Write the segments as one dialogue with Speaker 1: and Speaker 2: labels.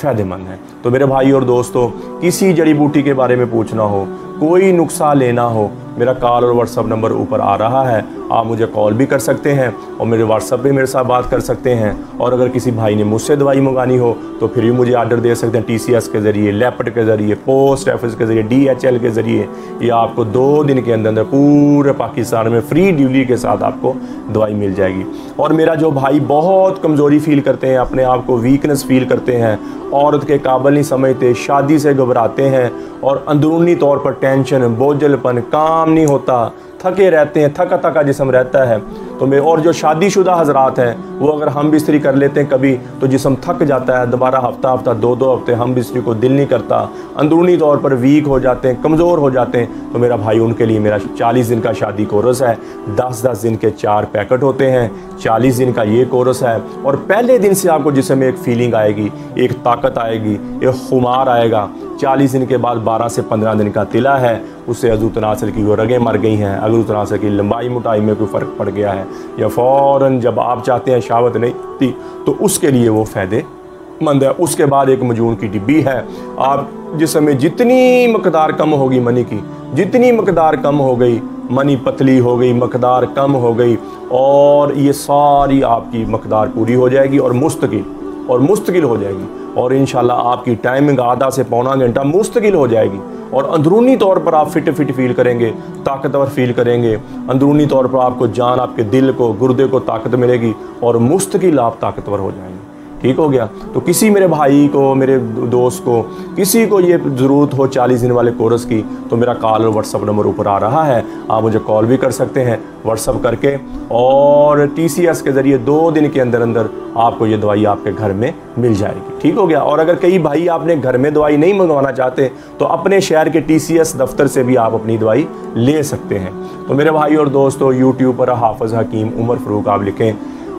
Speaker 1: फ़ायदे मंद है। तो मेरे भाई और दोस्तों, किसी जड़ी बूटी के बारे में पूछना हो, कोई नुस्खा लेना हो, मेरा कॉल और व्हाट्सअप नंबर ऊपर आ रहा है, आप मुझे कॉल भी कर सकते हैं और मेरे व्हाट्सअप पे मेरे साथ बात कर सकते हैं। और अगर किसी भाई ने मुझसे दवाई मंगानी हो तो फिर भी मुझे आर्डर दे सकते हैं, TCS के ज़रिए, लेपर्ड के ज़रिए, पोस्ट ऑफिस के ज़रिए, DHL के ज़रिए। ये आपको 2 दिन के अंदर पूरे पाकिस्तान में फ्री डिलीवरी के साथ आपको दवाई मिल जाएगी। और मेरा जो भाई बहुत कमज़ोरी फ़ील करते हैं, अपने आप को वीकनेस फ़ील करते हैं, औरत के काबिल नहीं समझते, शादी से घबराते हैं और अंदरूनी तौर पर टेंशन, बोझलपन, काम नहीं होता, थके रहते हैं, थका थका जिस्म रहता है, तो मैं और जो शादीशुदा हजरात हैं वो अगर हम बिस्तरी कर लेते हैं कभी तो जिस्म थक जाता है, दोबारा हफ्ता 2 हफ्ते हम बिस्तरी को दिल नहीं करता, अंदरूनी तौर पर वीक हो जाते हैं, कमज़ोर हो जाते हैं। तो मेरा भाई, उनके लिए मेरा 40 दिन का शादी कोर्स है। 10-10 दिन के 4 पैकेट होते हैं, 40 दिन का ये कोर्स है। और पहले दिन से आपको जिस्म में एक फीलिंग आएगी, एक ताकत आएगी, एक खुमार आएगा। 40 दिन के बाद 12 से 15 दिन का तिला है, उससे अज़ू तनासर की वो रगें मर गई हैं, अज़ू तनासर की लंबाई मोटाई में कोई फ़र्क पड़ गया है, या फ़ौरन जब आप चाहते हैं शहावत नहीं थी, तो उसके लिए वो फ़ायदेमंद है। उसके बाद एक मजून की डिब्बी है, आप जिसमें जितनी मकदार कम होगी मनी की, जितनी मकदार कम हो गई, मनी पतली हो गई, मकदार कम हो गई, और ये सारी आपकी मकदार पूरी हो जाएगी और मुस्तकिल हो जाएगी। और इंशाल्लाह आपकी टाइमिंग आधा से पौना घंटा मुस्तकिल हो जाएगी और अंदरूनी तौर पर आप फिट फील करेंगे, ताकतवर फील करेंगे। अंदरूनी तौर पर आपको जान, आपके दिल को, गुर्दे को ताकत मिलेगी और मुस्तकिल आप ताकतवर हो जाएंगे। ठीक हो गया। तो किसी मेरे भाई को, मेरे दोस्त को, किसी को ये ज़रूरत हो 40 दिन वाले कोर्स की, तो मेरा कॉल और व्हाट्सअप नंबर ऊपर आ रहा है, आप मुझे कॉल भी कर सकते हैं व्हाट्सअप करके, और TCS के ज़रिए 2 दिन के अंदर अंदर आपको ये दवाई आपके घर में मिल जाएगी। ठीक हो गया। और अगर कई भाई आपने घर में दवाई नहीं मंगवाना चाहते तो अपने शहर के TCS दफ्तर से भी आप अपनी दवाई ले सकते हैं। तो मेरे भाई और दोस्तों, यूट्यूब पर हाफिज हकीम उमर फ़रूक आप लिखें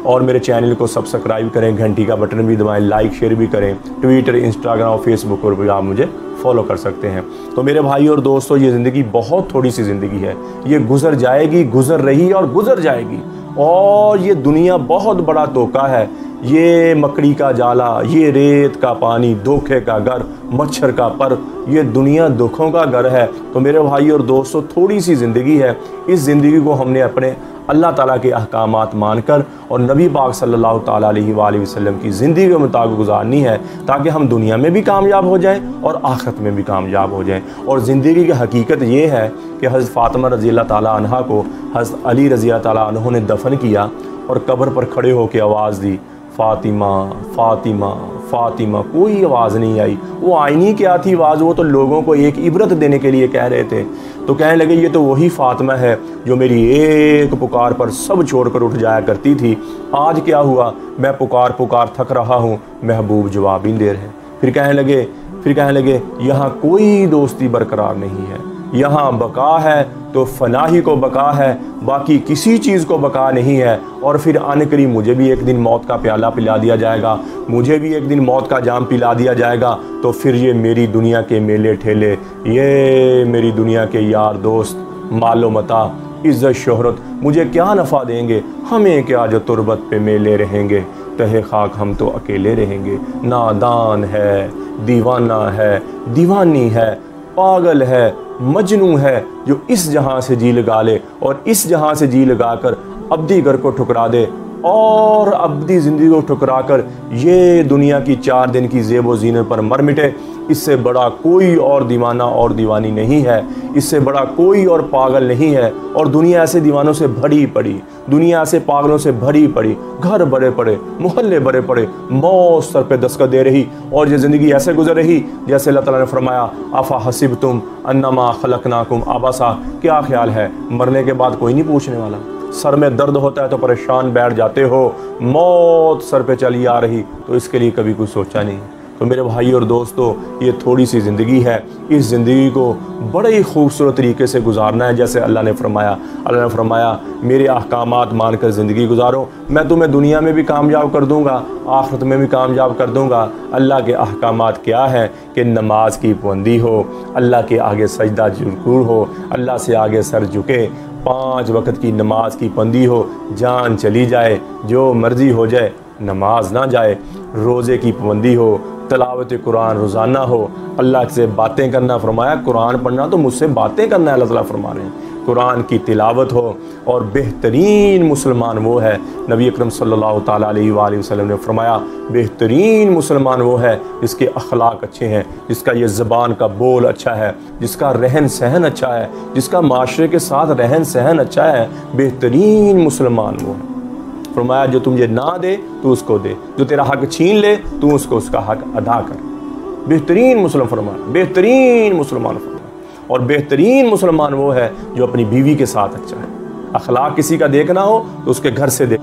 Speaker 1: और मेरे चैनल को सब्सक्राइब करें, घंटी का बटन भी दबाएं, लाइक शेयर भी करें। ट्विटर, इंस्टाग्राम, फेसबुक पर भी आप मुझे फॉलो कर सकते हैं। तो मेरे भाई और दोस्तों, ये ज़िंदगी बहुत थोड़ी सी ज़िंदगी है, ये गुज़र जाएगी, गुज़र रही और गुज़र जाएगी। और ये दुनिया बहुत बड़ा धोखा है, ये मकड़ी का जाला, ये रेत का पानी, धोखे का घर, मच्छर का पर, ये दुनिया दुखों का घर है। तो मेरे भाई और दोस्तों, थोड़ी सी ज़िंदगी है, इस ज़िंदगी को हमने अपने अल्लाह ताला के अहकामात मानकर और नबी पाक सल्लल्लाहु ताला अलैहि वसल्लम की ज़िंदगी के मुताबिक गुजारनी है, ताकि हम दुनिया में भी कामयाब हो जाएं और आखिरत में भी कामयाब हो जाएं। और ज़िंदगी की हकीकत ये है कि हज़रत फ़ातिमा रज़ी अल्लाह ताला अन्हा को हज़रत अली रज़ी अल्लाह ताला अन्हु ने दफन किया और कब्र पर खड़े होकर आवाज़ दी, फ़ातिमा फ़ातिमा फ़ातिमा। कोई आवाज़ नहीं आई। वो आईनी क्या थी आवाज़, वो तो लोगों को एक इबरत देने के लिए कह रहे थे। तो कहने लगे, ये तो वही फ़ातिमा है जो मेरी एक पुकार पर सब छोड़कर उठ जाया करती थी। आज क्या हुआ, मैं पुकार पुकार थक रहा हूँ, महबूब जवाब ही दे रहे हैं। फिर कहने लगे यहाँ कोई दोस्ती बरकरार नहीं है, यहाँ बका है तो फनाही को बका है, बाकी किसी चीज़ को बका नहीं है। और फिर आने मुझे भी एक दिन मौत का प्याला पिला दिया जाएगा, मुझे भी एक दिन मौत का जाम पिला दिया जाएगा। तो फिर ये मेरी दुनिया के मेले ठेले, ये मेरी दुनिया के यार दोस्त, मालो मता, इज़्ज़त शोहरत मुझे क्या नफ़ा देंगे, हमें क्या जो तुरबत पे मेले रहेंगे, तहे खाक हम तो अकेले रहेंगे। नादान है, दीवाना है, दीवानी है, पागल है, मजनू है, जो इस जहां से जी लगा ले और इस जहां से जी लगाकर अब्दी घर को ठुकरा दे और अब्दी ज़िंदगी को ठुकरा कर ये दुनिया की 4 दिन की ज़ेब ज़ीनत पर मर मिटे। इससे बड़ा कोई और दीवाना और दीवानी नहीं है, इससे बड़ा कोई और पागल नहीं है। और दुनिया ऐसे दीवानों से भरी पड़ी, दुनिया ऐसे पागलों से भरी पड़ी, घर बड़े पड़े, मोहल्ले बड़े पड़े, मौत सर पे दस्तक दे रही और ये ज़िंदगी ऐसे गुजर रही जैसे अल्लाह ताला ने फरमाया, अफ़ा हसिबतुम अन्नमा खलकनाकुम आबसा। क्या ख्याल है, मरने के बाद कोई नहीं पूछने वाला। सर में दर्द होता है तो परेशान बैठ जाते हो, मौत सर पे चली आ रही तो इसके लिए कभी कुछ सोचा नहीं। तो मेरे भाई और दोस्तों, ये थोड़ी सी ज़िंदगी है, इस ज़िंदगी को बड़े ही खूबसूरत तरीके से गुजारना है। जैसे अल्लाह ने फरमाया मेरे अहकामात मानकर ज़िंदगी गुजारो, मैं तुम्हें दुनिया में भी कामयाब कर दूँगा, आखिरत में भी कामयाब कर दूँगा। अल्लाह के अहकामात क्या है कि नमाज की पाबंदी हो, अल्लाह के आगे सजदा ज़रूर हो, अल्लाह से आगे सर झुके, 5 वक्त की नमाज की पाबंदी हो, जान चली जाए जो मर्ज़ी हो जाए नमाज ना जाए, रोज़े की पाबंदी हो, तिलावत कुरान रोज़ाना हो, अल्लाह से बातें करना, फरमाया कुरान पढ़ना तो मुझसे बातें करना है, अल्लाह ताला फरमा रहे हैं, कुरान की तिलावत हो। और बेहतरीन मुसलमान वो है, नबी अकरम सल्लल्लाहु ताला अलैहि वसल्लम ने फरमाया बेहतरीन मुसलमान वो है जिसके अखलाक अच्छे हैं, जिसका ये ज़बान का बोल अच्छा है, जिसका रहन सहन अच्छा है, जिसका माशरे के साथ रहन सहन अच्छा है, बेहतरीन मुसलमान वो है। फरमाया जो तुझे ना दे तू उसको दे, जो तेरा हक छीन ले तू उसको उसका हक अदा कर। बेहतरीन मुसलमान फरमाया, बेहतरीन मुसलमान फरमाया। और बेहतरीन मुसलमान वो है जो अपनी बीवी के साथ अच्छा है। अखलाक किसी का देखना हो तो उसके घर से देख।